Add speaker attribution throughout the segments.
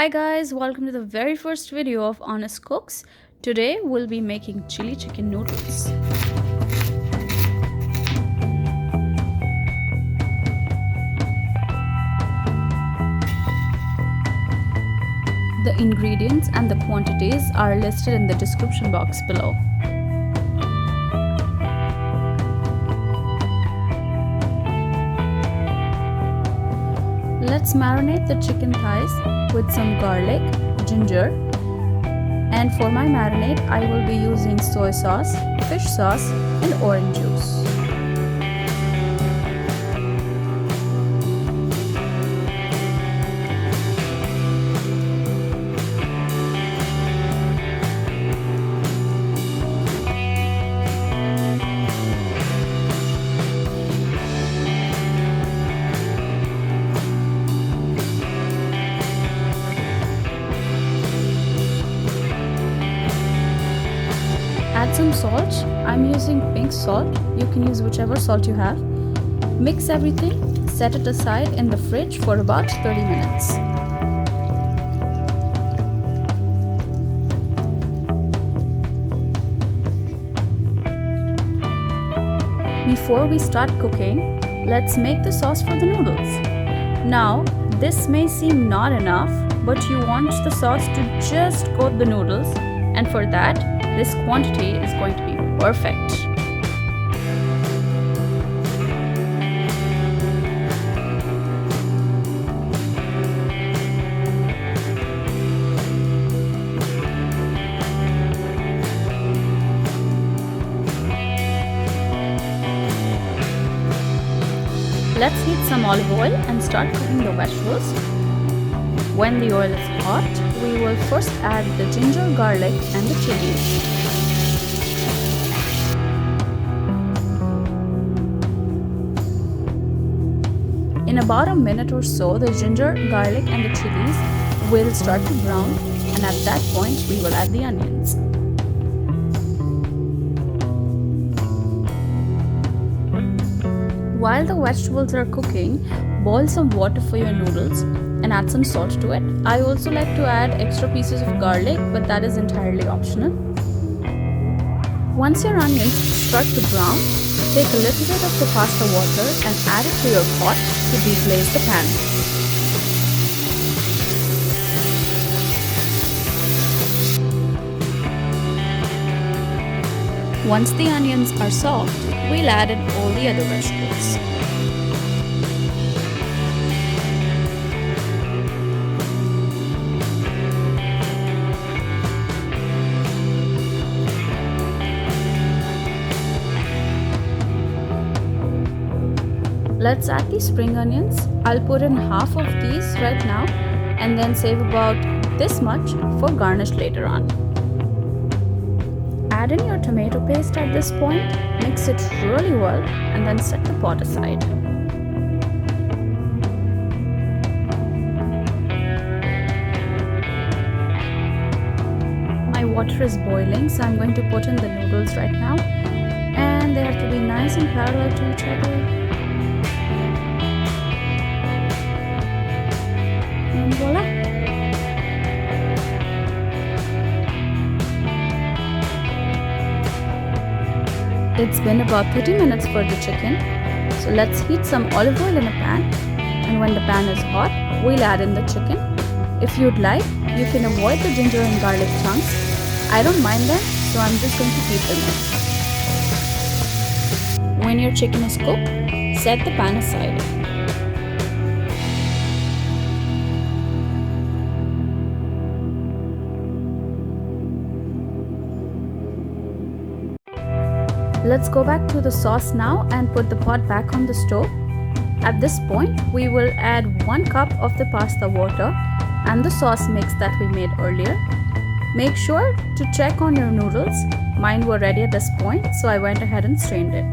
Speaker 1: Hi guys, welcome to the very first video of Honest Cooks. Today we'll be making chili chicken noodles. The ingredients and the quantities are listed in the description box below. Let's marinate the chicken thighs with some garlic, ginger, and for my marinade I will be using soy sauce, fish sauce, and orange juice. Add some salt. I'm using pink salt. You can use whichever salt you have. Mix everything, set it aside in the fridge for about 30 minutes. Before we start cooking, let's make the sauce for the noodles. Now, this may seem not enough, but you want the sauce to just coat the noodles, and for that, this quantity is going to be perfect. Let's heat some olive oil and start cooking the vegetables. When the oil is hot, we will first add the ginger, garlic, and the chilies. In about a minute or so, the ginger, garlic, and the chilies will start to brown, and at that point, we will add the onions. While the vegetables are cooking, boil some water for your noodles and add some salt to it. I also like to add extra pieces of garlic, but that is entirely optional. Once your onions start to brown, take a little bit of the pasta water and add it to your pot to deglaze the pan. Once the onions are soft, we'll add in all the other vegetables. Let's add the spring onions. I'll put in half of these right now and then save about this much for garnish later on. Add in your tomato paste at this point, mix it really well, and then set the pot aside. My water is boiling, so I'm going to put in the noodles right now, and they have to be nice and parallel to each other. And voila! It's been about 30 minutes for the chicken, so let's heat some olive oil in a pan, and when the pan is hot, we'll add in the chicken. If you'd like, you can avoid the ginger and garlic chunks. I don't mind them, so I'm just going to keep them in. When your chicken is cooked, set the pan aside. Let's go back to the sauce now and put the pot back on the stove. At this point, we will add 1 cup of the pasta water and the sauce mix that we made earlier. Make sure to check on your noodles. Mine were ready at this point, so I went ahead and strained it.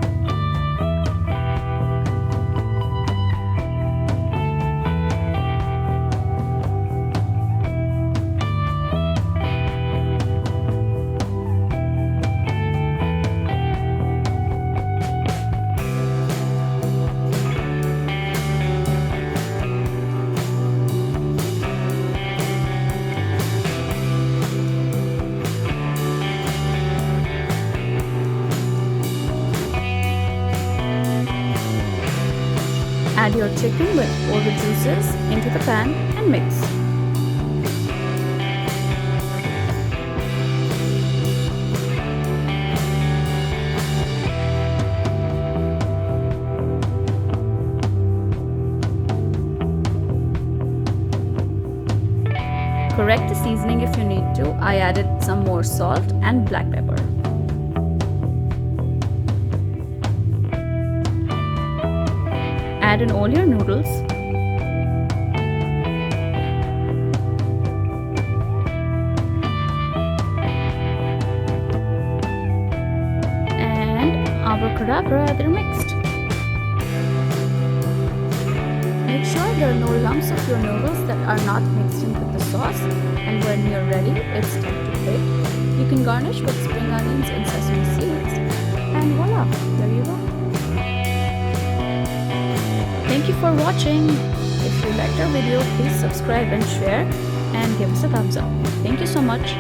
Speaker 1: Add your chicken with all the juices into the pan and mix. Correct the seasoning if you need to. I added some more salt and black pepper. Add in all your noodles. And abracadabra, they're mixed. Make sure there are no lumps of your noodles that are not mixed in with the sauce, and when you're ready, it's time to plate. You can garnish with spring onions and sesame seeds, and voila, there you go. Thank you for watching. If you liked our video, please subscribe and share and give us a thumbs up. Thank you so much.